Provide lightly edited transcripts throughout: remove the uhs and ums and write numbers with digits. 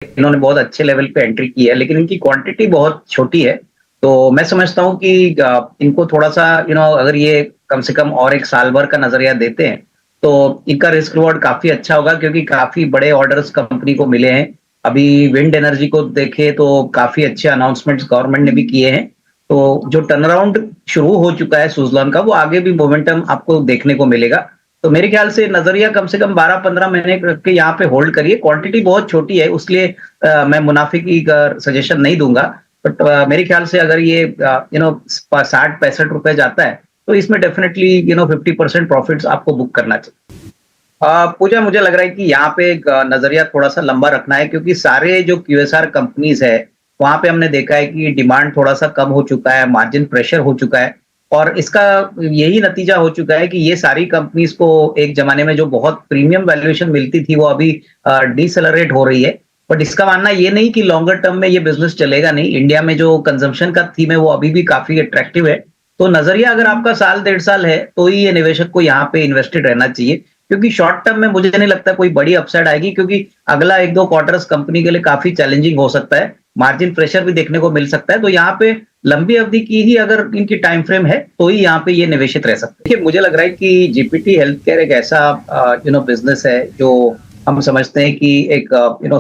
इन्होंने बहुत अच्छे लेवल पे एंट्री की है, लेकिन इनकी क्वांटिटी बहुत छोटी है। तो मैं समझता हूँ कि इनको थोड़ा-सा अगर ये कम से कम और 1 साल भर का नज़रिया देते हैं, तो इनका रिस्क रिवॉर्ड काफ़ी अच्छा होगा क्योंकि काफ़ी बड़े ऑर्डर्स कंपनी को मिले हैं। अभी विंड एनर्जी को देखें तो काफ़ी अच्छे अनाउंसमेंट्स गवर्नमेंट ने भी किए हैं। तो जो टर्नअराउंड शुरू हो चुका है सुज़लॉन का, वो आगे भी मोमेंटम आपको देखने को मिलेगा। तो मेरे ख्याल से नज़रिया कम से कम 12-15 महीने रख के यहाँ पे होल्ड करिए। क्वांटिटी बहुत छोटी है, उसलिए मैं मुनाफे की सजेशन नहीं दूँगा। बट मेरे ख्याल से अगर ये 60-65 रुपए जाता है, तो इसमें डेफिनिटली 50% प्रॉफिट्स आपको बुक करना चाहिए। पूजा मुझे लग रहा है कि यहाँ पे एक नज़रिया थोड़ा-सा लंबा रखना है क्योंकि सारे जो क्यूएसआर कंपनीज़ है, वहाँ पे हमने देखा है कि डिमांड थोड़ा-सा कम हो चुका है, मार्जिन प्रेशर हो चुका है और इसका यही नतीजा हो चुका है कि ये सारी कंपनीज़ को एक ज़माने में जो बहुत प्रीमियम वैल्यूएशन मिलती थी, वो अभी डिसेलेरेट हो रही है। बट इसका मानना ये नहीं कि लॉन्गर टर्म में ये बिज़नेस चलेगा नहीं। इंडिया में जो कंज़म्पशन का थीम है, वो अभी भी काफ़ी अट्रैक्टिव है। तो नज़रिया अगर आपका साल, डेढ़ साल है, तो ही ये निवेशक को यहाँ पे इन्वेस्टेड रहना चाहिए। क्योंकि शॉर्ट टर्म में मुझे नहीं लगता कोई बड़ी अपसाइड आएगी क्योंकि अगला 1-2 क्वार्टर्स कंपनी के लिए काफ़ी चैलेंजिंग हो सकता है। मार्जिन प्रेशर भी देखने को मिल सकता है। तो यहाँ पे लंबी अवधि की ही अगर इनकी टाइम फ्रेम है, तो ही यहाँ पे ये निवेशित रह सकते हैं। देखिए, मुझे लग रहा है कि जीपीटी हेल्थकेयर एक ऐसा बिज़नेस है जो हम समझते हैं कि एक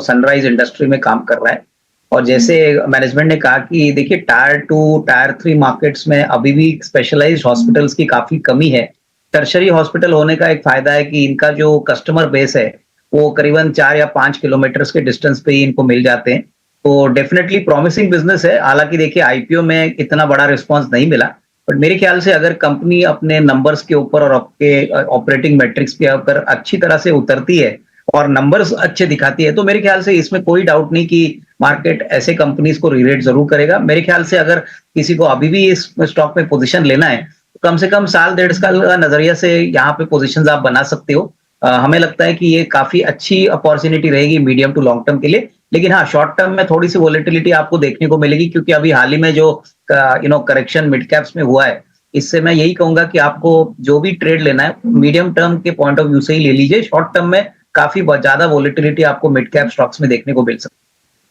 सनराइज़ इंडस्ट्री में काम कर रहा है। और जैसे मैनेजमेंट ने कहा कि देखिए टायर 2, टायर 3 मार्केट्स में अभी भी स्पेशलाइज्ड हॉस्पिटल्स की काफ़ी कमी है। टर्शरी हॉस्पिटल होने का एक फायदा है कि इनका जो कस्टमर बेस है, वो करीबन 4 या 5 किलोमीटर्स के डिस्टेंस पे ही इनको मिल जाते हैं। तो डेफिनिटली प्रॉमिसिंग बिज़नेस है। हालाँकि देखिए आईपीओ में इतना बड़ा रिस्पॉन्स नहीं मिला, बट मेरे ख्याल से अगर कंपनी अपने नंबर्स के ऊपर और आपके ऑपरेटिंग मैट्रिक्स पे अगर अच्छी तरह से उतरती है और नंबर्स अच्छे दिखाती है, तो मेरे ख्याल से इसमें कोई डाउट नहीं कि मार्केट ऐसे कंपनीज़ को री-रेट ज़रूर करेगा। मेरे ख्याल से अगर किसी को अभी भी इस स्टॉक में पोज़ीशन लेना है, कम से कम साल, डेढ़ साल का नज़रिया से यहाँ पे पोज़ीशंस आप बना सकते हो। हमें लगता है कि ये काफ़ी अच्छी अपॉर्च्युनिटी रहेगी मीडियम टू लॉन्ग टर्म के लिए। लेकिन हाँ, शॉर्ट टर्म में थोड़ी-सी वोलेटिलिटी आपको देखने को मिलेगी क्योंकि अभी हाल ही में जो करेक्शन मिड कैप्स में हुआ है, इससे मैं यही कहूँगा कि आपको जो भी ट्रेड लेना है, मीडियम टर्म के पॉइंट ऑफ व्यू से ही ले लीजिए। शॉर्ट टर्म में काफ़ी ज़्यादा वोलेटिलिटी आपको मिड कैप स्टॉक्स में देखने को मिल सकती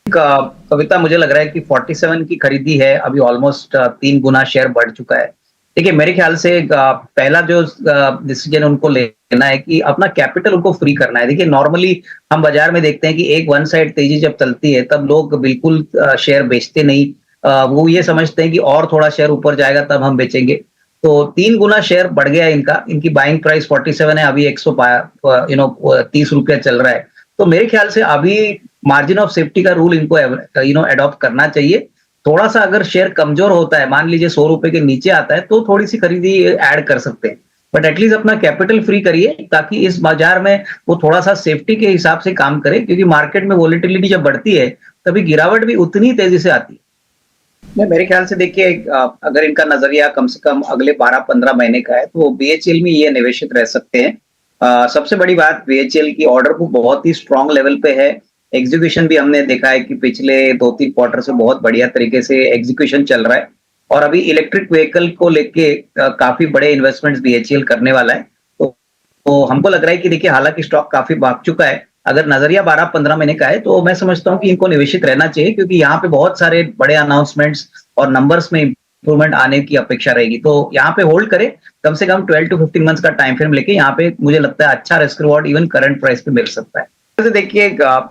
है। कविता मुझे लग रहा है कि 47 की खरीदी है, अभी ऑलमोस्ट 3 गुना शेयर बढ़ चुका है। देखिए, मेरे ख्याल से पहला जो डिसीजन उनको लेना है कि अपना कैपिटल उनको फ्री करना है। देखिए, नॉर्मली हम बाज़ार में देखते हैं कि एक वन साइड तेज़ी जब चलती है, तब लोग बिल्कुल शेयर बेचते नहीं। वो ये समझते हैं कि और थोड़ा शेयर ऊपर जाएगा तब हम बेचेंगे। तो 3 गुना शेयर बढ़ गया है इनका। इनकी बाइंग प्राइस 47 है, अभी 30 रुपया चल रहा है। तो मेरे ख्याल से अभी मार्जिन ऑफ सेफ्टी का रूल इनको एडॉप्ट करना चाहिए। थोड़ा-सा अगर शेयर कमज़ोर होता है, मान लीजिए ₹100 के नीचे आता है, तो थोड़ी-सी खरीदी ऐड कर सकते हैं। बट एटलीस्ट अपना कैपिटल फ्री करिए ताकि इस बाज़ार में वो थोड़ा-सा सेफ्टी के हिसाब से काम करे क्योंकि मार्केट में वोलेटिलिटी जब बढ़ती है, तभी गिरावट भी उतनी तेज़ी से आती है। नहीं, मेरे ख्याल से देखिए अगर इनका नज़रिया कम से कम अगले 12-15 महीने का है, तो बीएचईएल में ये निवेशित रह सकते हैं। सबसे बड़ी बात बीएचईएल की ऑर्डर बुक बहुत ही स्ट्रॉन्ग लेवल पे है। एग्ज़ीक्यूशन भी हमने देखा है कि पिछले 2-3 क्वार्टर से बहुत बढ़िया तरीके से एग्ज़ीक्यूशन चल रहा है और अभी इलेक्ट्रिक व्हीकल को लेके काफ़ी बड़े इन्वेस्टमेंट्स बीएचईएल करने वाला है। तो हमको लग रहा है कि देखिए हालाँकि स्टॉक काफ़ी भाग चुका है, अगर नज़रिया 12-15 महीने का है, तो मैं समझता हूँ कि इनको निवेशित रहना चाहिए क्योंकि यहाँ पे बहुत सारे बड़े अनाउंसमेंट्स और नंबर्स में इम्प्रूवमेंट आने की अपेक्षा रहेगी। तो यहाँ पे होल्ड करें, कम से कम 12 टू 15 मंथ्स का टाइम फ्रेम लेके यहाँ पे मुझे लगता है अच्छा risk reward even current price पे मिल सकता है। जैसे देखिए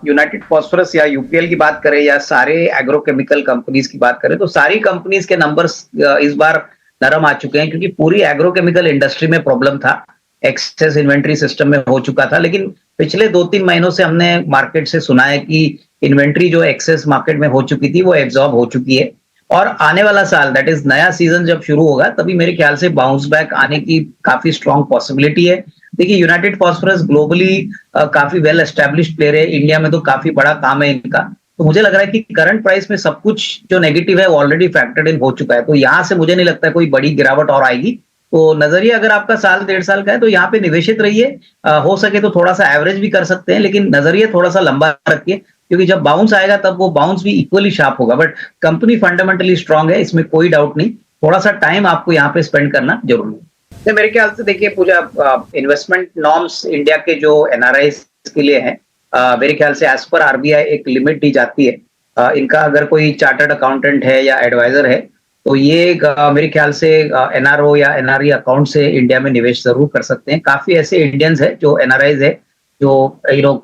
यूनाइटेड फास्फोरस या यूपीएल की बात करें या सारे एग्रोकेमिकल कंपनीज की बात करें, तो सारी कंपनीज के नंबर्स इस बार नरम आ चुके हैं क्योंकि पूरी एग्रोकेमिकल इंडस्ट्री में प्रॉब्लम था। एक्सेस इन्वेंट्री सिस्टम में हो चुका था, लेकिन पिछले 2-3 महीनों से हमने मार्केट से सुना है कि इन्वेंट्री जो एक्सेस मार्केट में हो चुकी थी, वो एब्जॉर्ब हो चुकी है और आने वाला साल दैट इज़ नया सीज़न जब शुरू होगा, तभी मेरे ख्याल से बाउंस बैक आने की काफ़ी स्ट्रॉन्ग पॉसिबिलिटी है। देखिए यूनाइटेड फास्फोरस ग्लोबली काफ़ी वेल एस्टैब्लिश्ड प्लेयर है, इंडिया में तो काफ़ी बड़ा काम है इनका। तो मुझे लग रहा है कि करंट प्राइस में सब कुछ जो नेगेटिव है, वो ऑलरेडी फैक्टर्ड इन हो चुका है। तो यहाँ से मुझे नहीं लगता कोई बड़ी गिरावट और आएगी। तो नज़रिया अगर आपका साल, डेढ़ साल का है, तो यहाँ पे निवेशित रहिए। हो सके तो थोड़ा-सा एवरेज भी कर सकते हैं, लेकिन नज़रिया थोड़ा-सा लंबा रखिए, क्योंकि जब बाउंस आएगा तब वो बाउंस भी इक्वली शार्प होगा। बट कंपनी फंडामेंटली स्ट्रांग है, इसमें कोई डाउट नहीं। थोड़ा-सा टाइम आपको यहाँ पे स्पेंड करना ज़रूरी है। तो मेरे ख्याल से देखिए पूजा इन्वेस्टमेंट नॉर्म्स इंडिया के जो एनआरआईज़ के लिए हैं, मेरे ख्याल से एज़ पर आरबीआई एक लिमिट दी जाती है। इनका अगर कोई चार्टर्ड अकाउंटेंट है या एडवाइज़र है, तो ये मेरे ख्याल से एनआरओ या एनआरई अकाउंट से इंडिया में निवेश ज़रूर कर सकते हैं। काफ़ी ऐसे इंडियंस हैं जो एनआरआईज़ है, जो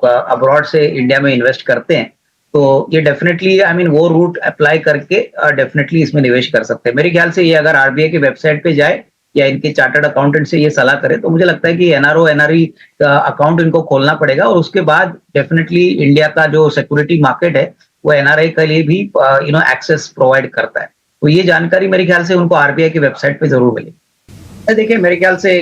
अब्रॉड से इंडिया में इन्वेस्ट करते हैं। तो ये डेफ़िनेटली आई मीन वो रूट अप्लाई करके डेफ़िनेटली इसमें निवेश कर सकते हैं। मेरे ख्याल से ये अगर आरबीआई की वेबसाइट पे जाए या इनके चार्टर्ड अकाउंटेंट से ये सलाह करें, तो मुझे लगता है कि एनआरओ, एनआरई का अकाउंट इनको खोलना पड़ेगा और उसके बाद डेफ़िनेटली इंडिया का जो सिक्योरिटी मार्केट है, वो एनआरआई के लिए भी एक्सेस प्रोवाइड करता है। तो ये जानकारी मेरे ख्याल से उनको आरबीआई की वेबसाइट पे ज़रूर मिलेगी। देखिए मेरे ख्याल से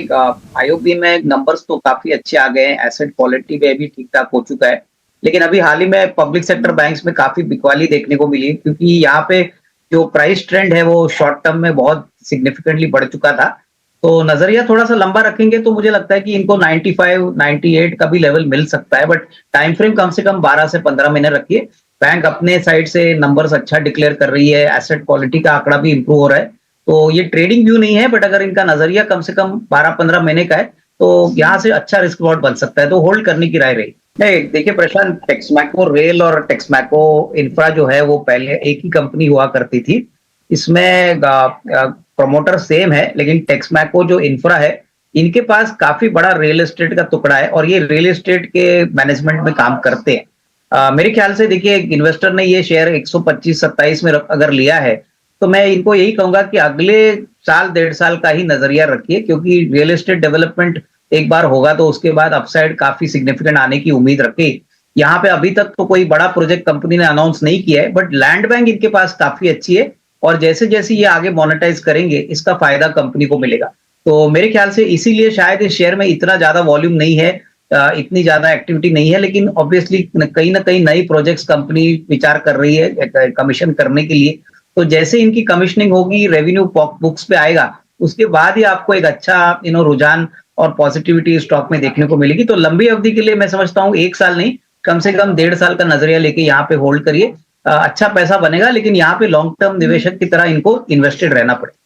आईओबी में नंबर्स तो काफ़ी अच्छे आ गए हैं, एसेट क्वालिटी में भी ठीक-ठाक हो चुका है। लेकिन अभी हाल ही में पब्लिक सेक्टर बैंक्स में काफ़ी बिकवाली देखने को मिली क्योंकि यहाँ पे जो प्राइस ट्रेंड है वो शॉर्ट टर्म में बहुत सिग्निफिकेंटली बढ़ चुका था। तो नज़रिया थोड़ा-सा लंबा रखेंगे तो मुझे लगता है कि इनको 95, 98 का भी लेवल मिल सकता है, बट टाइम फ्रेम कम से कम 12 से 15 महीने रखिए। बैंक अपने साइड से नंबर्स अच्छा डिक्लेयर कर रही है, एसेट क्वालिटी का आंकड़ा भी इम्प्रूव हो रहा है। तो ये ट्रेडिंग व्यू नहीं है, बट अगर इनका नज़रिया कम से कम 12-15 महीने का है, तो यहाँ से अच्छा रिस्क रिवॉर्ड बन सकता है, तो होल्ड करने की राय रही। नहीं, देखिए प्रशांत, टेक्समैको रेल और टेक्समैको इंफ्रा जो है वो पहले एक ही कंपनी हुआ करती थी। इसमें प्रमोटर सेम है, लेकिन टेक्समैको जो इंफ्रा है, इनके पास काफ़ी बड़ा रियल एस्टेट का टुकड़ा है और ये रियल एस्टेट के मैनेजमेंट में काम करते हैं। मेरे ख्याल से देखिए इन्वेस्टर ने ये शेयर 125-27 में अगर लिया है, तो मैं इनको यही कहूँगा कि अगले साल, डेढ़ साल का ही नज़रिया रखिए क्योंकि रियल एस्टेट डेवलपमेंट एक बार होगा तो उसके बाद अपसाइड काफ़ी सिग्निफिकेंट आने की उम्मीद रखिए। यहाँ पे अभी तक तो कोई बड़ा प्रोजेक्ट कंपनी ने अनाउंस नहीं किया है, बट लैंड बैंक इनके पास काफ़ी अच्छी है और जैसे-जैसे ये आगे मोनेटाइज करेंगे, इसका फ़ायदा कंपनी को मिलेगा। तो मेरे ख्याल से इसीलिए शायद इस शेयर में इतना ज़्यादा वॉल्यूम नहीं है, इतनी ज़्यादा एक्टिविटी नहीं है, लेकिन ऑब्वियसली कहीं न कहीं नई प्रोजेक्ट्स कंपनी विचार कर रही है कमीशन करने के लिए। तो जैसे इनकी कमीशनिंग होगी, रेवेन्यू बुक्स पे आएगा, उसके बाद ही आपको एक अच्छा रुझान और पॉजिटिविटी स्टॉक में देखने को मिलेगी। तो लंबी अवधि के लिए मैं समझता हूँ 1 साल नहीं, कम से कम डेढ़ साल का नज़रिया लेके यहाँ पे होल्ड करिए। अच्छा पैसा बनेगा, लेकिन यहाँ पे लॉन्ग टर्म निवेशक की तरह इनको इन्वेस्टेड रहना पड़ेगा।